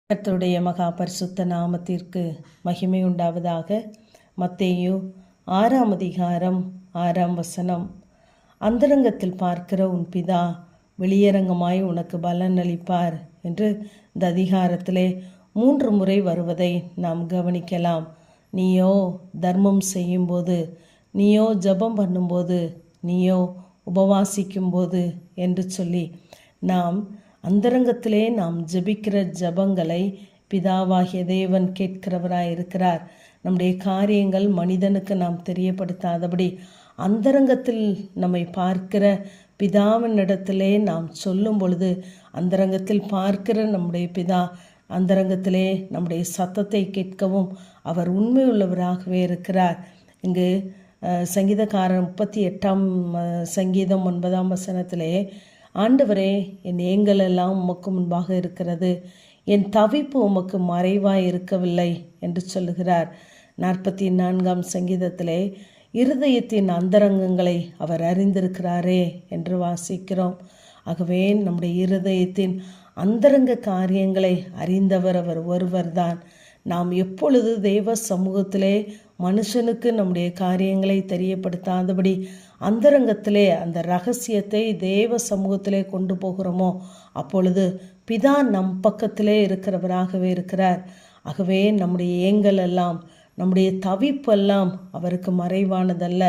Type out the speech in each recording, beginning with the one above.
கர்த்தருடைய மகா பரிசுத்த நாமத்திற்கு மகிமை உண்டாவதாக. மத்தேயு 6ஆம் அதிகாரம் 6ஆம் வசனம். அந்தரங்கத்தில் பார்க்கிற உன் பிதா வெளியரங்கமாய் உனக்கு பலன் அளிப்பார் என்று இந்த அதிகாரத்திலே 3 முறை வருவதை நாம் கவனிக்கலாம். நீயோ தர்மம் செய்யும்போது, நீயோ ஜெபம் பண்ணும்போது, நீயோ உபவாசிக்கும்போது என்று சொல்லி நாம் அந்தரங்கத்திலே நாம் ஜெபிக்கிற ஜெபங்களை பிதாவாகிய தேவன் கேட்கிறவராய் இருக்கிறார். நம்முடைய காரியங்கள் மனிதனுக்கு நாம் தெரியப்படுத்தாதபடி அந்தரங்கத்தில் நம்மை பார்க்கிற பிதாவினிடத்திலே நாம் சொல்லும் பொழுது, அந்தரங்கத்தில் பார்க்கிற நம்முடைய பிதா அந்தரங்கத்திலே நம்முடைய சத்தத்தை கேட்கவும் அவர் உண்மை உள்ளவராகவே இருக்கிறார். இங்கு சங்கீதக்காரன் 38ஆம் சங்கீதம் 9ஆம் வசனத்திலே, ஆண்டவரே, என் ஏங்கலெல்லாம் உமக்கு முன்பாக இருக்கிறது, என் தவிப்பு உமக்கு மறைவாய் இருக்கவில்லை என்று சொல்லுகிறார். 44ஆம் சங்கீதத்திலே, இருதயத்தின் அந்தரங்கங்களை அவர் அறிந்திருக்கிறாரே என்று வாசிக்கிறோம். ஆகவே நம்முடைய இருதயத்தின் அந்தரங்க காரியங்களை அறிந்தவர் அவர் ஒருவர்தான். நாம் எப்பொழுது தேவ சமூகத்திலே மனுஷனுக்கு நம்முடைய காரியங்களை தெரியப்படுத்தாதபடி அந்தரங்கத்திலே அந்த ரகசியத்தை தேவ சமூகத்திலே கொண்டு போகிறோமோ, அப்பொழுது பிதா நம் பக்கத்திலே இருக்கிறவராகவே இருக்கிறார். ஆகவே நம்முடைய ஏங்கல் எல்லாம், நம்முடைய தவிப்பெல்லாம் அவருக்கு மறைவானதல்ல.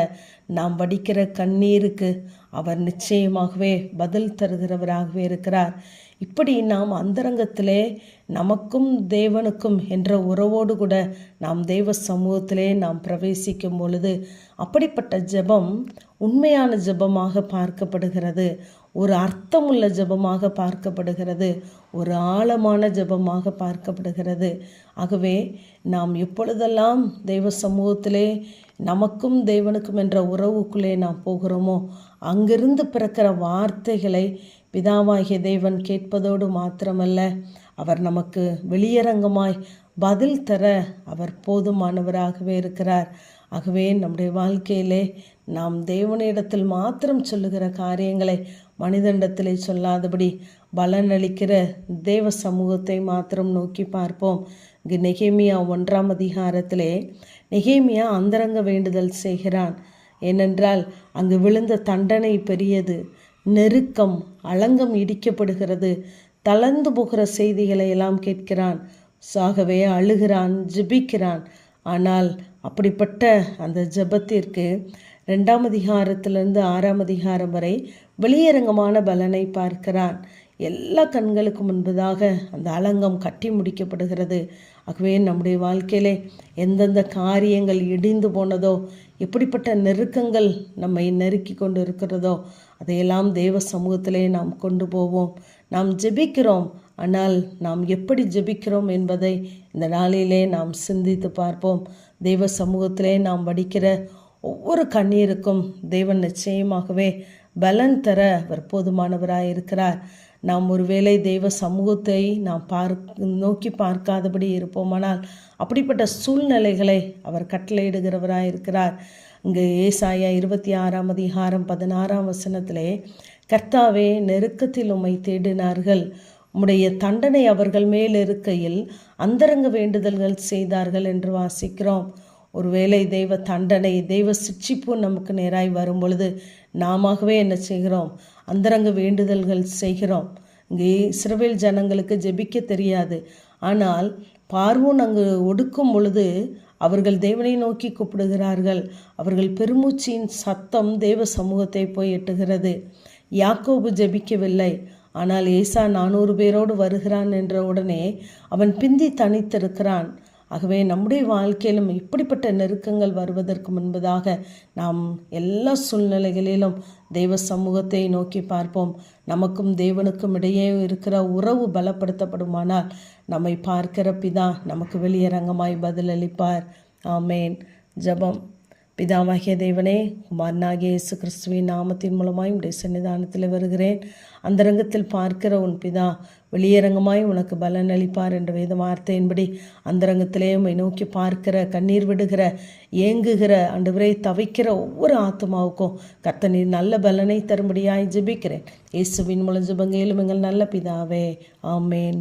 நாம் வடிக்கிற கண்ணீருக்கு அவர் நிச்சயமாகவே பதில் தருகிறவராகவே இருக்கிறார். இப்படி நாம் அந்தரங்கத்திலே நமக்கும் தேவனுக்கும் என்ற உறவோடு கூட நாம் தேவ சமூகத்திலே நாம் பிரவேசிக்கும் பொழுது அப்படிப்பட்ட ஜெபம் உண்மையான ஜெபமாக பார்க்கப்படுகிறது, ஒரு அர்த்தமுள்ள ஜெபமாக பார்க்கப்படுகிறது, ஒரு ஆழமான ஜெபமாக பார்க்கப்படுகிறது. ஆகவே நாம் எப்பொழுதெல்லாம் தெய்வ சமூகத்திலே நமக்கும் தேவனுக்கும் என்ற உறவுக்குள்ளே நாம் போகிறோமோ, அங்கிருந்து பிறக்கிற வார்த்தைகளை பிதாவாகிய தேவன் கேட்பதோடு மாத்திரமல்ல, அவர் நமக்கு வெளியரங்கமாய் பதில் தர அவர் போதுமானவராகவே இருக்கிறார். ஆகவே நம்முடைய வாழ்க்கையிலே நாம் தேவனிடத்தில் மாத்திரம் சொல்லுகிற காரியங்களை மனிதனிடத்திலே சொல்லாதபடி பலன் அளிக்கிற தேவ சமூகத்தை மாத்திரம் நோக்கி பார்ப்போம். இங்கு நெகேமியா 1ஆம் அதிகாரத்திலே நெகேமியா அந்தரங்க வேண்டுதல் செய்கிறான். ஏனென்றால் அங்கு விழுந்த தண்டனை பெரியது, நெருக்கம், அலங்கம் இடிக்கப்படுகிறது, தளர்ந்து போகிற செய்திகளை எல்லாம் கேட்கிறான். ஆகவே அழுகிறான், ஜெபிக்கிறான். ஆனால் அப்படிப்பட்ட அந்த ஜெபத்திற்கு 2ஆம் அதிகாரத்திலிருந்து 6ஆம் அதிகாரம் வரை வெளியரங்கமான பலனை பார்க்கிறான். எல்லா கண்களுக்கு முன்பதாக அந்த அலங்கம் கட்டி முடிக்கப்படுகிறது. ஆகவே நம்முடைய வாழ்க்கையிலே எந்தெந்த காரியங்கள் இடிந்து போனதோ, எப்படிப்பட்ட நெருக்கங்கள் நம்மை நெருக்கி கொண்டு இருக்கிறதோ, அதையெல்லாம் தேவ சமூகத்திலே நாம் கொண்டு போவோம். நாம் ஜெபிக்கிறோம், ஆனால் நாம் எப்படி ஜெபிக்கிறோம் என்பதை இந்த நாளிலே நாம் சிந்தித்து பார்ப்போம். தேவ சமூகத்திலே நாம் வடிக்கிற ஒவ்வொரு கண்ணீருக்கும் தேவன் நிச்சயமாகவே பலன் தர அவர் போதுமானவராய் இருக்கிறார். நாம் ஒருவேளை தெய்வ சமூகத்தை நாம் நோக்கி பார்க்காதபடி இருப்போமானால் அப்படிப்பட்ட சூழ்நிலைகளை அவர் கட்டளையிடுகிறவராய் இருக்கிறார். இங்கு ஏசாயா 26ஆம் அதிகாரம் 16ஆம் வசனத்திலே, கர்த்தாவே, நெருக்கத்தில் உம்மை தேடினார்கள், உம்முடைய தண்டனை அவர்கள் மேல் இருக்கையில் அந்தரங்க வேண்டுதல்கள் செய்தார்கள் என்று வாசிக்கிறோம். ஒருவேளை தெய்வ தண்டனை, தெய்வ சிட்சிப்பு நமக்கு நேராய் வரும் பொழுது நாமவே என்ன செய்கிறோம்? அந்தரங்க வேண்டுதல்கள் செய்கிறோம். இங்கே இஸ்ரவேல் ஜனங்களுக்கு ஜெபிக்க தெரியாது. ஆனால் பார்வோன் அங்கு ஒடுக்கும் பொழுது அவர்கள் தேவனை நோக்கி கூப்பிடுகிறார்கள். அவர்கள் பெருமூச்சின் சத்தம் தேவ சமூகத்தை போய் எட்டுகிறது. யாக்கோபு ஜெபிக்கவில்லை, ஆனால் ஏசா 400 பேரோடு வருகிறான் என்ற உடனே அவன் பிந்தி தனித்திருக்கிறான். ஆகவே நம்முடைய வாழ்க்கையிலும் இப்படிப்பட்ட நெருக்கங்கள் வருவதற்கு முன்பதாக நாம் எல்லா சூழ்நிலைகளிலும் தெய்வ சமூகத்தை நோக்கி பார்ப்போம். நமக்கும் தேவனுக்கும் இடையே இருக்கிற உறவு பலப்படுத்தப்படுமானால் நம்மை பார்க்கிற பிதா நமக்கு வெளியரங்கமாய் பதிலளிப்பார். ஆமேன். ஜெபம். பிதாவாகிய தேவனே, குமாரனாகிய இயேசு கிறிஸ்துவின் நாமத்தின் மூலமாய் உடைய சன்னிதானத்தில் வருகிறேன். அந்தரங்கத்தில் பார்க்கிற உன் பிதா வெளியரங்கமாய் உனக்கு பலன் அளிப்பார் என்ற வேத வார்த்தையின்படி அந்தரங்கத்திலே உம்மை நோக்கி பார்க்கிற, கண்ணீர் விடுகிற, ஏங்குகிற, ஆண்டவரே தவிக்கிற ஒவ்வொரு ஆத்மாவுக்கும் கர்த்தர் நல்ல பலனை தரும்படியாய் ஜெபிக்கிறேன். இயேசுவின் மூலம் ஜெபங்கேலும் எங்கள் நல்ல பிதாவே. ஆமேன்.